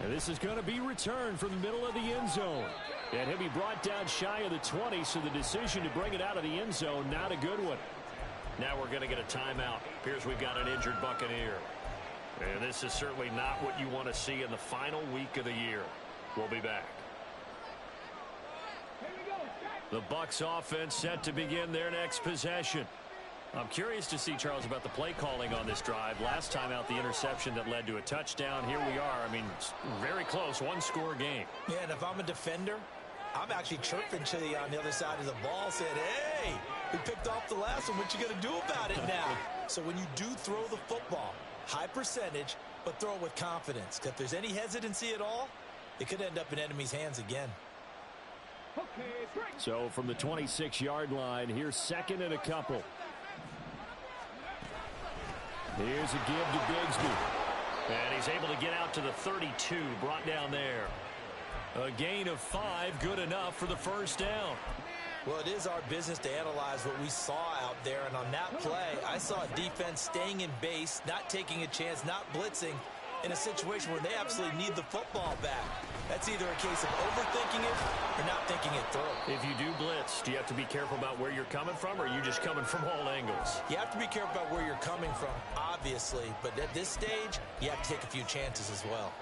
And this is going to be returned from the middle of the end zone. And he'll be brought down shy of the 20, so the decision to bring it out of the end zone, not a good one. Now we're going to get a timeout. Appears we've got an injured Buccaneer. And this is certainly not what you want to see in the final week of the year. We'll be back. The Bucs offense set to begin their next possession. I'm curious to see, Charles, about the play calling on this drive. Last time out, the interception that led to a touchdown. Here we are. I mean, very close, one-score game. Yeah, and if I'm a defender, I'm actually chirping to you on the other side of the ball, saying, hey, we picked off the last one. What you going to do about it now? So when you do throw the football, high percentage, but throw it with confidence. Because if there's any hesitancy at all, it could end up in enemy's hands again. So from the 26-yard line, here's second and a couple. Here's a give to Bigsby. And he's able to get out to the 32, brought down there. A gain of 5, good enough for the first down. Well, it is our business to analyze what we saw out there. And on that play, I saw a defense staying in base, not taking a chance, not blitzing in a situation where they absolutely need the football back. That's either a case of overthinking it or not thinking it through. If you do blitz, do you have to be careful about where you're coming from, or are you just coming from all angles? You have to be careful about where you're coming from, obviously. But at this stage, you have to take a few chances as well.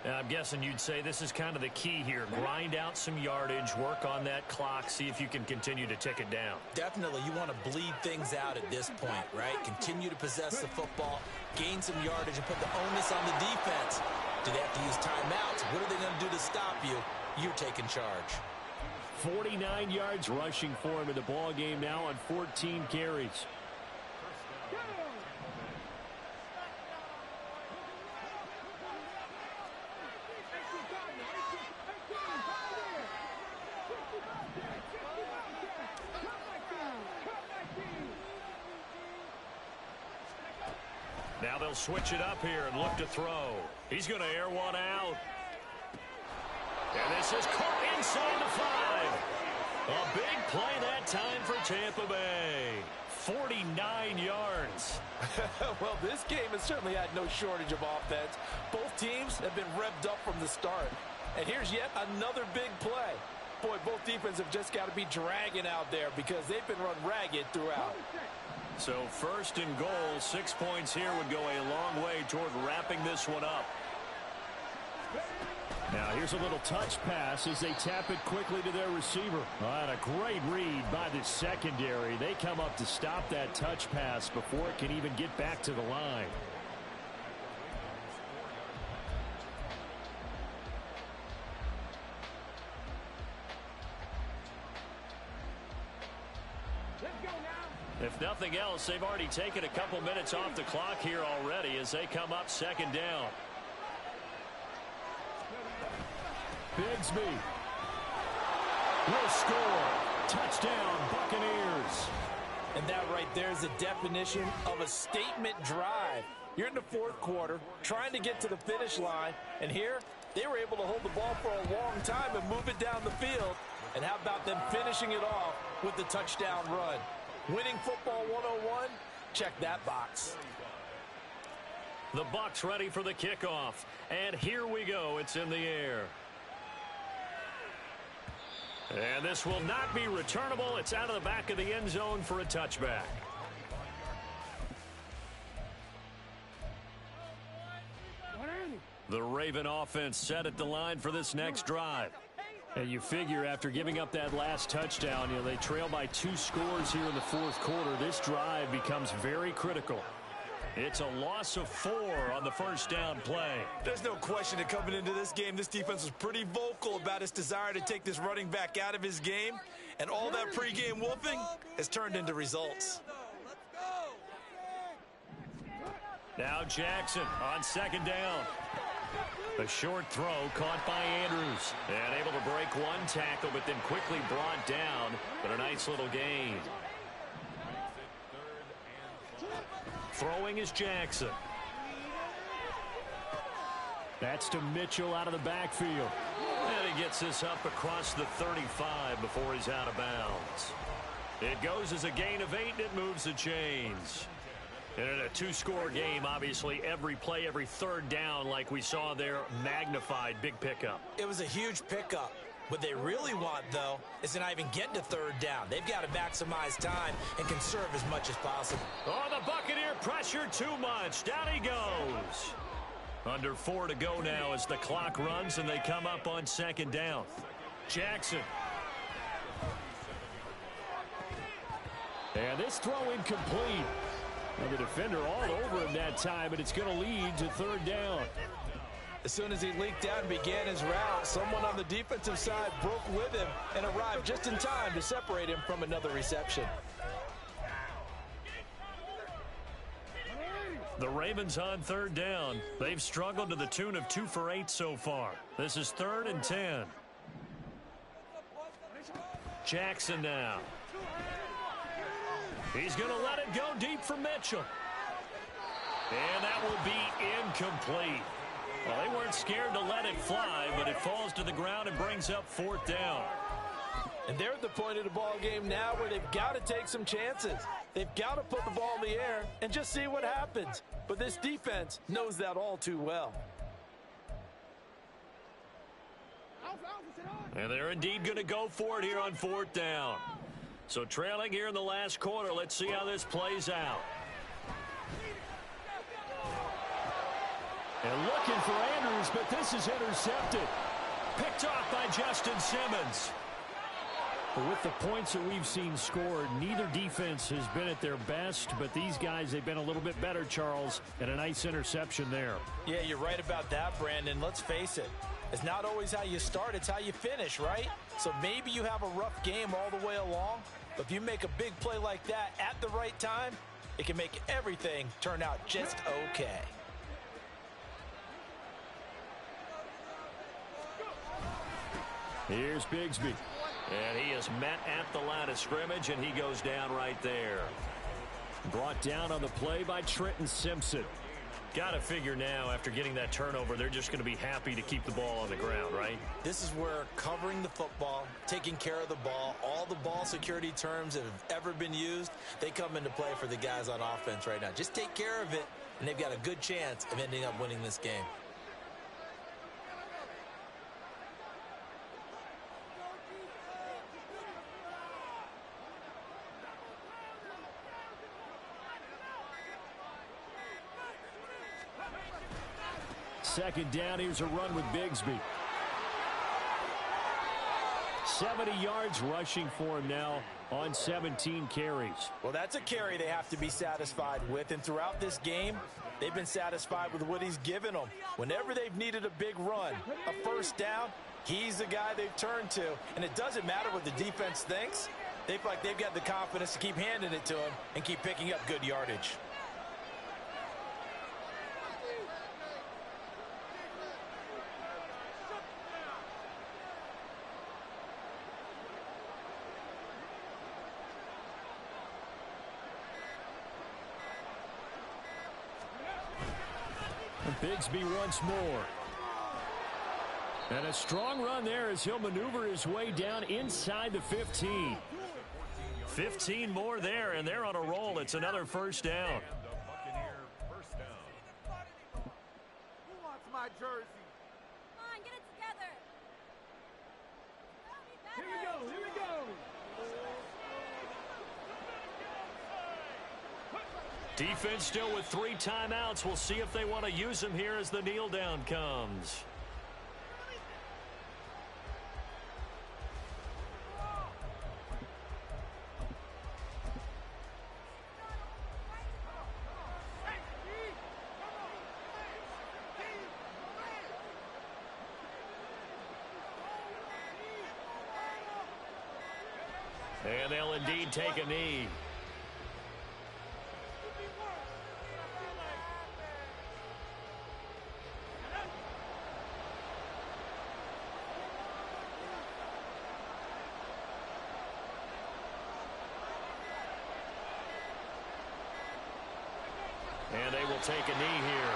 I'm guessing you'd say this is kind of the key here. Grind out some yardage, work on that clock, see if you can continue to tick it down. Definitely. You want to bleed things out at this point, right? Continue to possess the football, gain some yardage, and put the onus on the defense. Do they have to use timeouts? What are they going to do to stop you? You're taking charge. 49 yards rushing for him in the ball game now on 14 carries. Now they'll switch it up here and look to throw. He's going to air one out. And this is caught inside the 5. A big play that time for Tampa Bay. 49 yards. Well, this game has certainly had no shortage of offense. Both teams have been revved up from the start. And here's yet another big play. Boy, both defenses have just got to be dragging out there because they've been run ragged throughout. So first and goal, 6 points here would go a long way toward wrapping this one up. Now here's a little touch pass as they tap it quickly to their receiver. And a great read by the secondary. They come up to stop that touch pass before it can even get back to the line. If nothing else, they've already taken a couple minutes off the clock here already as they come up second down. Bigsby will score. Touchdown, Buccaneers. And that right there is the definition of a statement drive. You're in the fourth quarter, trying to get to the finish line, and here they were able to hold the ball for a long time and move it down the field. And how about them finishing it off with the touchdown run? Winning football 101, check that box. The Bucs ready for the kickoff. And here we go. It's in the air. And this will not be returnable. It's out of the back of the end zone for a touchback. The Raven offense set at the line for this next drive. And you figure after giving up that last touchdown, they trail by 2 scores here in the fourth quarter. This drive becomes very critical. It's a loss of 4 on the first down play. There's no question that coming into this game, this defense was pretty vocal about its desire to take this running back out of his game. And all that pregame wolfing has turned into results. Now Jackson on second down. A short throw caught by Andrews. And able to break one tackle, but then quickly brought down. But a nice little gain. Throwing is Jackson. That's to Mitchell out of the backfield. And he gets this up across the 35 before he's out of bounds. It goes as a gain of 8, and it moves the chains. And in a 2-score game, obviously, every play, every third down, like we saw there, magnified. Big pickup. It was a huge pickup. What they really want, though, is to not even get to third down. They've got to maximize time and conserve as much as possible. Oh, the Buccaneer pressure too much. Down he goes. Under 4 to go now as the clock runs and they come up on second down. Jackson. And this throw incomplete. Well, the defender all over him that time, but it's going to lead to third down. As soon as he leaked out and began his route, someone on the defensive side broke with him and arrived just in time to separate him from another reception. The Ravens on third down. They've struggled to the tune of 2 for 8 so far. This is 3rd and 10. Jackson now. He's going to let it go deep for Mitchell. And that will be incomplete. Well, they weren't scared to let it fly, but it falls to the ground and brings up 4th down. And they're at the point of the ball game now where they've got to take some chances. They've got to put the ball in the air and just see what happens. But this defense knows that all too well. And they're indeed going to go for it here on 4th down. So trailing here in the last quarter, let's see how this plays out. And looking for Andrews, but this is intercepted. Picked off by Justin Simmons. But with the points that we've seen scored, neither defense has been at their best, but these guys, they've been a little bit better, Charles, and a nice interception there. Yeah, you're right about that, Brandon. Let's face it. It's not always how you start, it's how you finish, right? So maybe you have a rough game all the way along, but if you make a big play like that at the right time, it can make everything turn out just okay. Here's Bigsby. And he is met at the line of scrimmage, and he goes down right there. Brought down on the play by Trenton Simpson. Got to figure now, after getting that turnover, they're just going to be happy to keep the ball on the ground, right? This is where covering the football, taking care of the ball, all the ball security terms that have ever been used, they come into play for the guys on offense right now. Just take care of it, and they've got a good chance of ending up winning this game. Second down, here's a run with Bigsby. 70 yards rushing for him now on 17 carries. Well, that's a carry they have to be satisfied with, and throughout this game, they've been satisfied with what he's given them. Whenever they've needed a big run, a first down, he's the guy they've turned to, and it doesn't matter what the defense thinks. They feel like they've got the confidence to keep handing it to him and keep picking up good yardage. Bigsby once more. And a strong run there as he'll maneuver his way down inside the 15. 15 more there, and they're on a roll. It's another first down. Who wants my jersey? Come on, get it together. Here we go. Defense still with 3 timeouts. We'll see if they want to use them here as the kneel down comes. And they'll indeed take a knee. And they will take a knee here.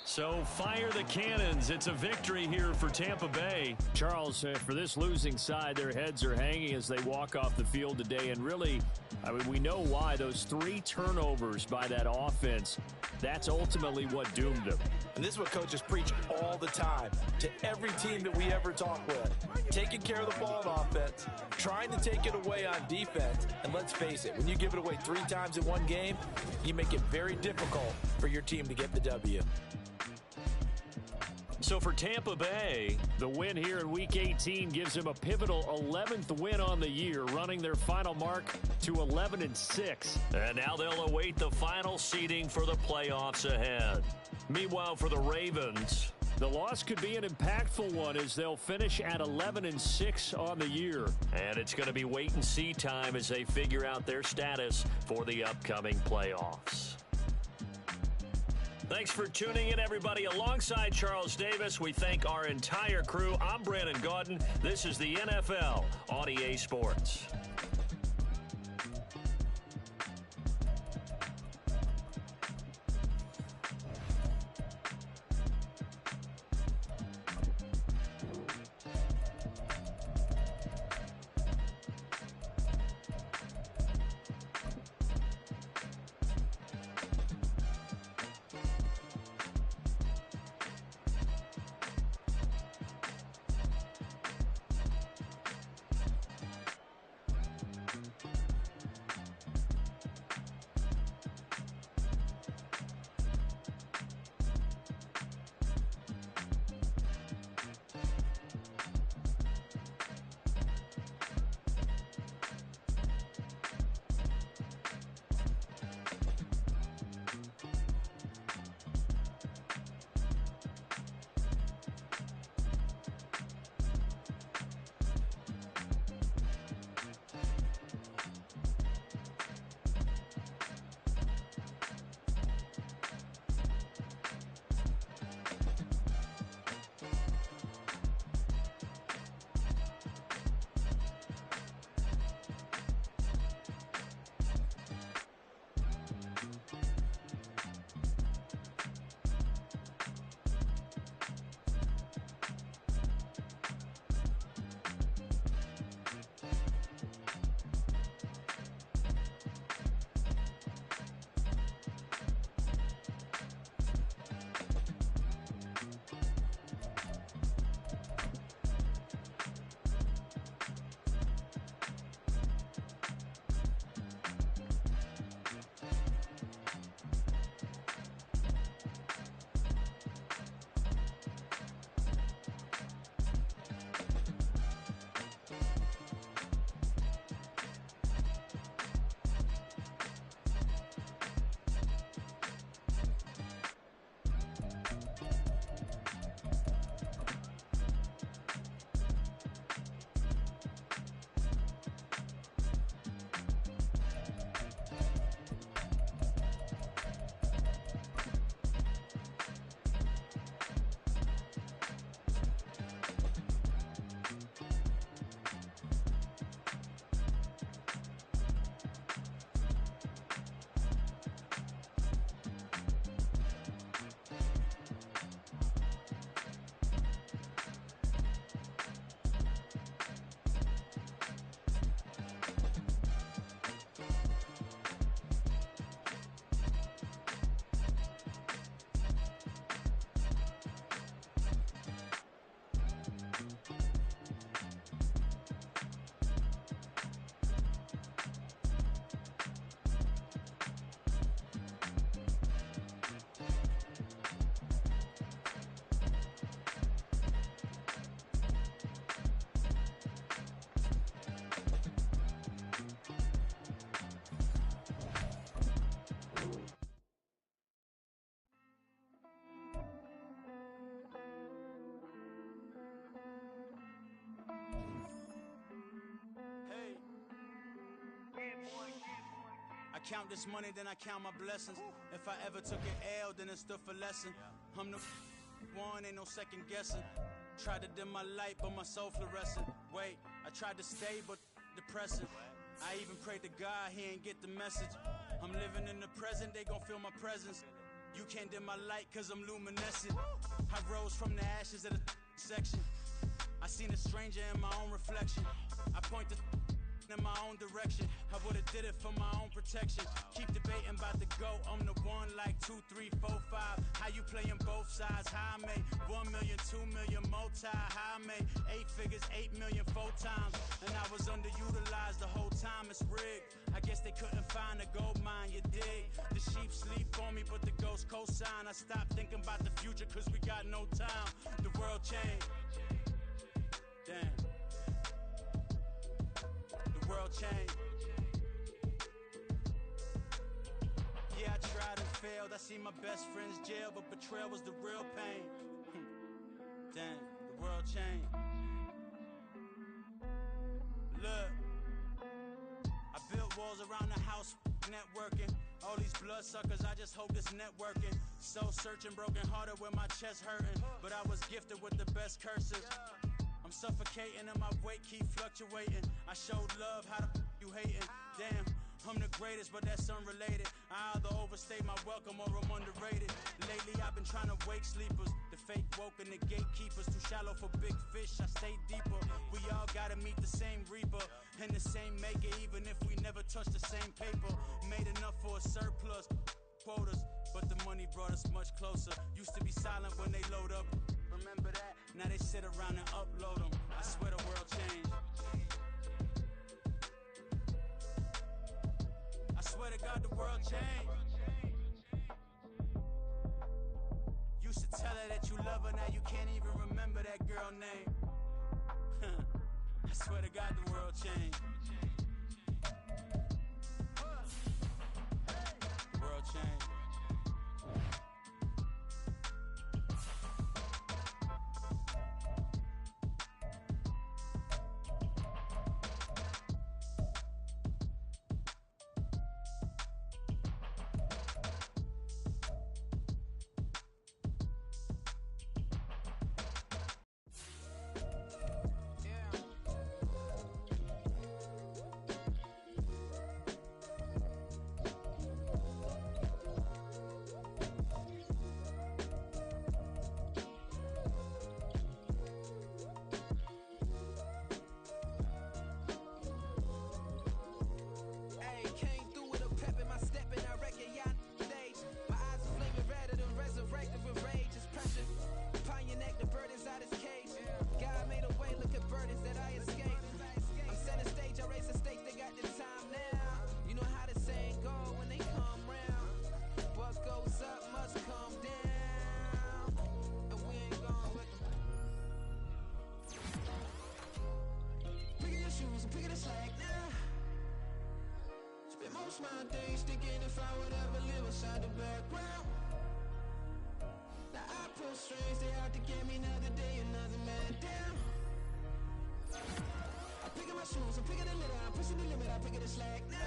So fire the cannons. It's a victory here for Tampa Bay. Charles, for this losing side, their heads are hanging as they walk off the field today. And really, I mean, we know why. Those 3 turnovers by that offense, that's ultimately what doomed them. And this is what coaches preach all the time to every team that we ever talk with. Taking care of the ball on offense, trying to take it away on defense. And let's face it, when you give it away 3 times in one game, you make it very difficult for your team to get the W. So for Tampa Bay, the win here in Week 18 gives them a pivotal 11th win on the year, running their final mark to 11-6. And now they'll await the final seeding for the playoffs ahead. Meanwhile, for the Ravens, the loss could be an impactful one as they'll finish at 11-6 on the year. And it's going to be wait-and-see time as they figure out their status for the upcoming playoffs. Thanks for tuning in, everybody. Alongside Charles Davis, we thank our entire crew. I'm Brandon Gaudin. This is the NFL on EA Sports. count this money, then I count my blessings. If I ever took an L, then it stood for lesson. I'm the one, ain't no second guessing. Tried to dim my light, but my soul fluorescent. Wait, I tried to stay, but depressing. I even prayed to God, he ain't get the message. I'm living in the present, they gon' feel my presence. You can't dim my light, cause I'm luminescent. I rose from the ashes of the section. I seen a stranger in my own reflection. I point the in my own direction. I would've did it for my own protection. Keep debating about the GOAT. I'm the one like 2, 3, 4, 5. How you playing both sides? How I made 1 million, 2 million multi. How I made 8 figures, 8 million 4 times. And I was underutilized the whole time. It's rigged. I guess they couldn't find a gold mine, you dig? The sheep sleep on me, but the ghost cosign. I stopped thinking about the future cause we got no time. The world changed. Damn. The world changed. Yeah, I tried and failed. I see my best friends jail, but betrayal was the real pain. Damn, the world changed. Look, I built walls around the house, networking. All these bloodsuckers, I just hope this networking. Soul searching, broken hearted with my chest hurting. But I was gifted with the best curses. I'm suffocating and my weight keep fluctuating. I showed love, how the you hating? Damn, I'm the greatest, but that's unrelated. I either overstay my welcome or I'm underrated. Lately I've been trying to wake sleepers. The fake woke and the gatekeepers. Too shallow for big fish, I stay deeper. We all gotta meet the same reaper and the same maker, even if we never touch the same paper. Made enough for a surplus quotas, but the money brought us much closer. Used to be silent when they load up. Remember that? Now they sit around and upload them. I swear the world changed. I swear to God the world changed. Used to tell her that you love her, now you can't even remember that girl name. I swear to God the world changed. The world changed. My days thinking if I would ever live inside the background. Now I pull strings, they out to get me another day, another man down. I'm picking my shoes, I'm picking the litter, I'm pushing the limit, I'm picking the slack now.